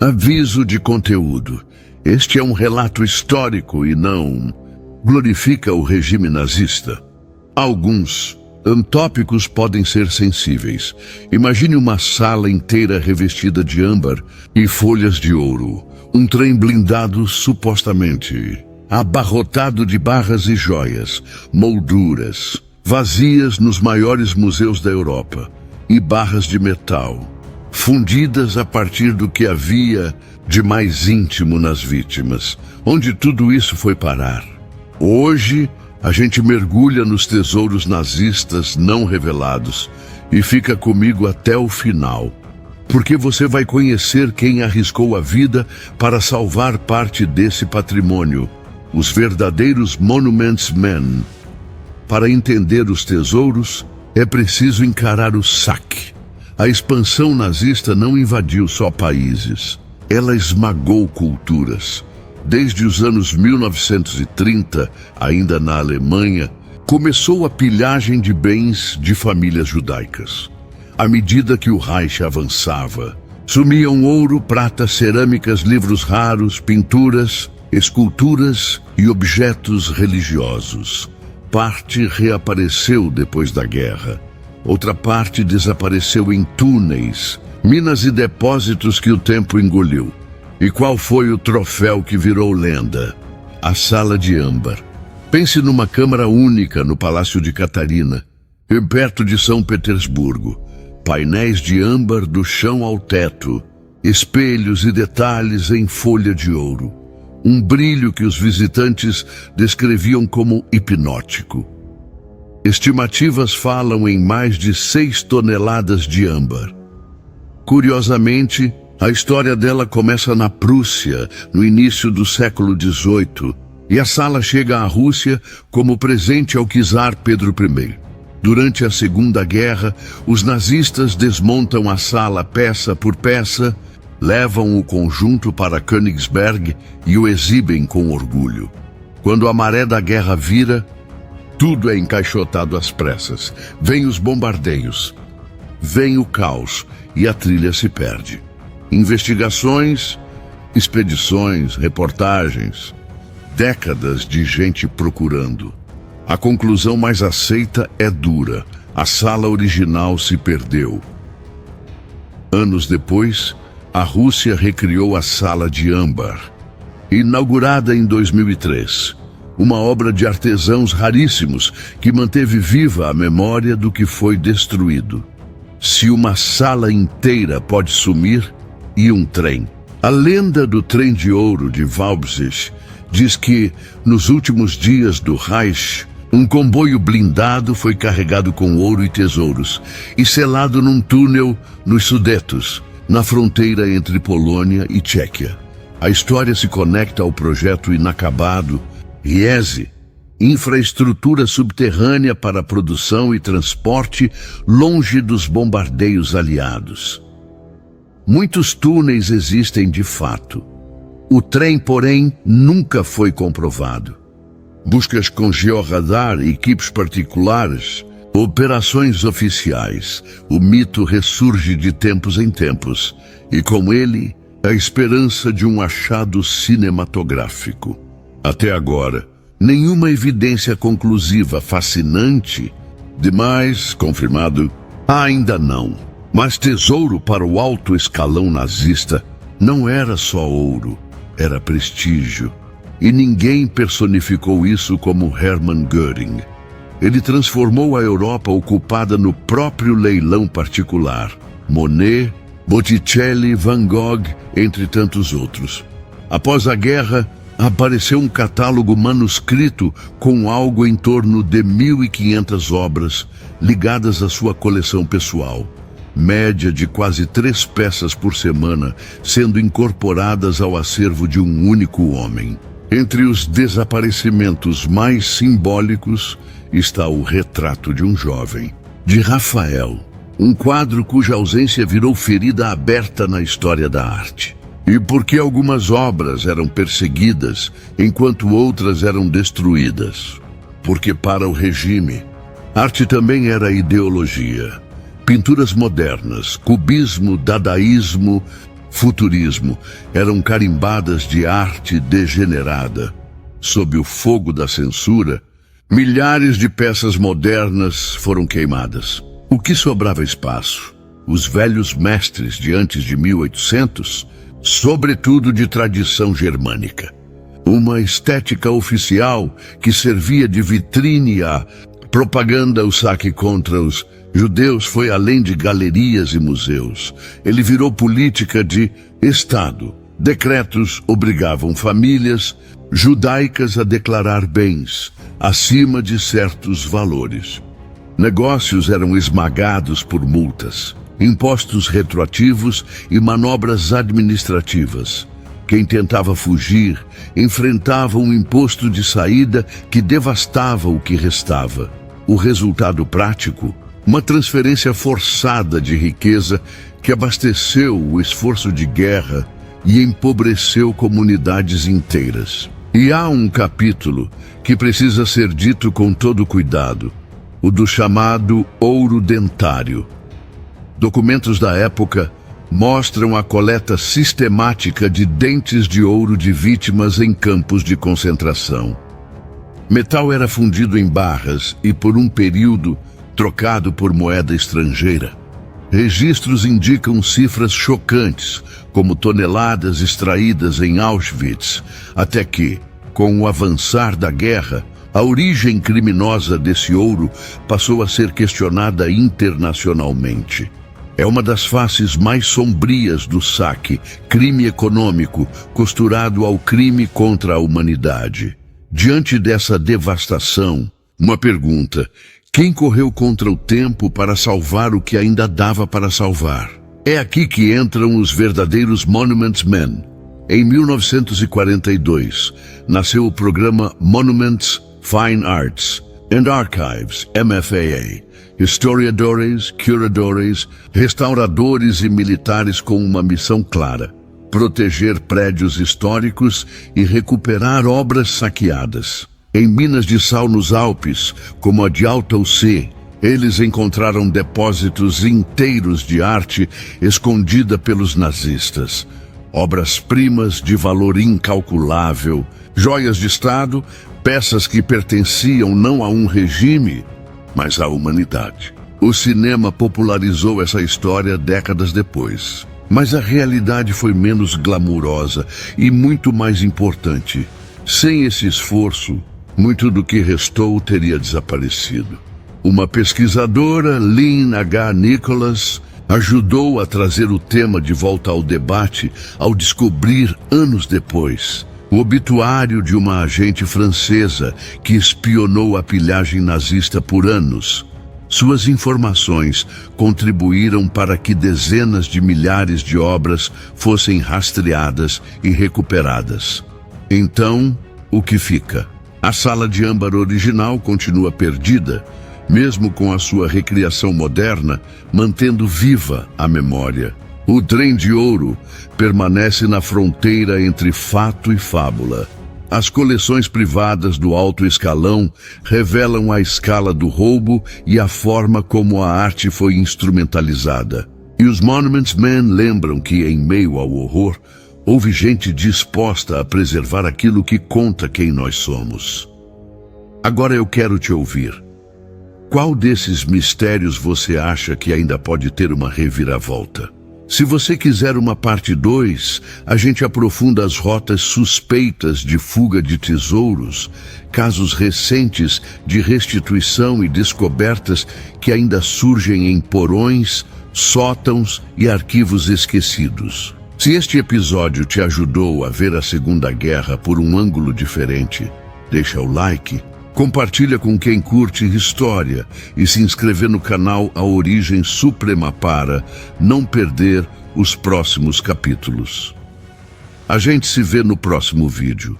Aviso de conteúdo. Este é um relato histórico e não glorifica o regime nazista. Alguns tópicos podem ser sensíveis. Imagine uma sala inteira revestida de âmbar e folhas de ouro. Um trem blindado supostamente abarrotado de barras e joias, molduras, vazias nos maiores museus da Europa, e barras de metal, fundidas a partir do que havia de mais íntimo nas vítimas. Onde tudo isso foi parar? Hoje, a gente mergulha nos tesouros nazistas não revelados e fica comigo até o final, porque você vai conhecer quem arriscou a vida para salvar parte desse patrimônio, os verdadeiros Monuments Men. Para entender os tesouros, é preciso encarar o saque. A expansão nazista não invadiu só países, ela esmagou culturas. Desde os anos 1930, ainda na Alemanha, começou a pilhagem de bens de famílias judaicas. À medida que o Reich avançava, sumiam ouro, prata, cerâmicas, livros raros, pinturas, esculturas e objetos religiosos. Parte reapareceu depois da guerra. Outra parte desapareceu em túneis, minas e depósitos que o tempo engoliu. E qual foi o troféu que virou lenda? A Sala de Âmbar. Pense numa câmara única no Palácio de Catarina, perto de São Petersburgo. Painéis de âmbar do chão ao teto, espelhos e detalhes em folha de ouro. Um brilho que os visitantes descreviam como hipnótico. Estimativas falam em mais de 6 toneladas de âmbar. Curiosamente, a história dela começa na Prússia, no início do século XVIII, e a sala chega à Rússia como presente ao czar Pedro I. Durante a Segunda Guerra, os nazistas desmontam a sala peça por peça, levam o conjunto para Königsberg e o exibem com orgulho. Quando a maré da guerra vira, tudo é encaixotado às pressas. Vêm os bombardeios, vem o caos e a trilha se perde. Investigações, expedições, reportagens, décadas de gente procurando. A conclusão mais aceita é dura. A sala original se perdeu. Anos depois, a Rússia recriou a Sala de Âmbar, inaugurada em 2003. Uma obra de artesãos raríssimos que manteve viva a memória do que foi destruído. Se uma sala inteira pode sumir, e um trem. A lenda do trem de ouro de Walpsich diz que, nos últimos dias do Reich, um comboio blindado foi carregado com ouro e tesouros e selado num túnel nos Sudetos, na fronteira entre Polônia e Tchequia. A história se conecta ao projeto inacabado RIESE, infraestrutura subterrânea para produção e transporte longe dos bombardeios aliados. Muitos túneis existem de fato. O trem, porém, nunca foi comprovado. Buscas com georradar e equipes particulares, operações oficiais. O mito ressurge de tempos em tempos, e com ele, a esperança de um achado cinematográfico. Até agora, nenhuma evidência conclusiva fascinante demais, confirmado, ainda não. Mas tesouro para o alto escalão nazista não era só ouro, era prestígio. E ninguém personificou isso como Hermann Göring. Ele transformou a Europa ocupada no próprio leilão particular. Monet, Botticelli, Van Gogh, entre tantos outros. Após a guerra, apareceu um catálogo manuscrito com algo em torno de 1.500 obras ligadas à sua coleção pessoal. Média de quase 3 peças por semana sendo incorporadas ao acervo de um único homem. Entre os desaparecimentos mais simbólicos está o retrato de um jovem, de Rafael, um quadro cuja ausência virou ferida aberta na história da arte. E porque algumas obras eram perseguidas, enquanto outras eram destruídas. Porque para o regime, arte também era ideologia. Pinturas modernas, cubismo, dadaísmo, futurismo eram carimbadas de arte degenerada. Sob o fogo da censura, milhares de peças modernas foram queimadas. O que sobrava espaço? Os velhos mestres de antes de 1800, sobretudo de tradição germânica. Uma estética oficial que servia de vitrine à propaganda. O saque contra os judeus foi além de galerias e museus. Ele virou política de Estado. Decretos obrigavam famílias judaicas a declarar bens acima de certos valores. Negócios eram esmagados por multas, impostos retroativos e manobras administrativas. Quem tentava fugir enfrentava um imposto de saída que devastava o que restava. O resultado prático? Uma transferência forçada de riqueza que abasteceu o esforço de guerra e empobreceu comunidades inteiras. E há um capítulo que precisa ser dito com todo cuidado, o do chamado ouro dentário. Documentos da época mostram a coleta sistemática de dentes de ouro de vítimas em campos de concentração. Metal era fundido em barras e, por um período, trocado por moeda estrangeira. Registros indicam cifras chocantes, como toneladas extraídas em Auschwitz, até que, com o avançar da guerra, a origem criminosa desse ouro passou a ser questionada internacionalmente. É uma das faces mais sombrias do saque, crime econômico costurado ao crime contra a humanidade. Diante dessa devastação, uma pergunta: quem correu contra o tempo para salvar o que ainda dava para salvar? É aqui que entram os verdadeiros Monuments Men. Em 1942, nasceu o programa Monuments, Fine Arts and Archives, MFAA. Historiadores, curadores, restauradores e militares com uma missão clara: proteger prédios históricos e recuperar obras saqueadas. Em minas de sal nos Alpes, como a de Alto-C, eles encontraram depósitos inteiros de arte escondida pelos nazistas. Obras-primas de valor incalculável, joias de Estado, peças que pertenciam não a um regime, mas à humanidade. O cinema popularizou essa história décadas depois. Mas a realidade foi menos glamurosa e muito mais importante. Sem esse esforço, muito do que restou teria desaparecido. Uma pesquisadora, Lynn H. Nicholas, ajudou a trazer o tema de volta ao debate ao descobrir, anos depois, o obituário de uma agente francesa que espionou a pilhagem nazista por anos. Suas informações contribuíram para que dezenas de milhares de obras fossem rastreadas e recuperadas. Então, o que fica? A sala de âmbar original continua perdida, mesmo com a sua recriação moderna, mantendo viva a memória. O trem de ouro permanece na fronteira entre fato e fábula. As coleções privadas do alto escalão revelam a escala do roubo e a forma como a arte foi instrumentalizada. E os Monuments Men lembram que, em meio ao horror, houve gente disposta a preservar aquilo que conta quem nós somos. Agora eu quero te ouvir. Qual desses mistérios você acha que ainda pode ter uma reviravolta? Se você quiser uma parte 2, a gente aprofunda as rotas suspeitas de fuga de tesouros, casos recentes de restituição e descobertas que ainda surgem em porões, sótãos e arquivos esquecidos. Se este episódio te ajudou a ver a Segunda Guerra por um ângulo diferente, deixa o like, compartilha com quem curte história e se inscrever no canal A Origem Suprema para não perder os próximos capítulos. A gente se vê no próximo vídeo.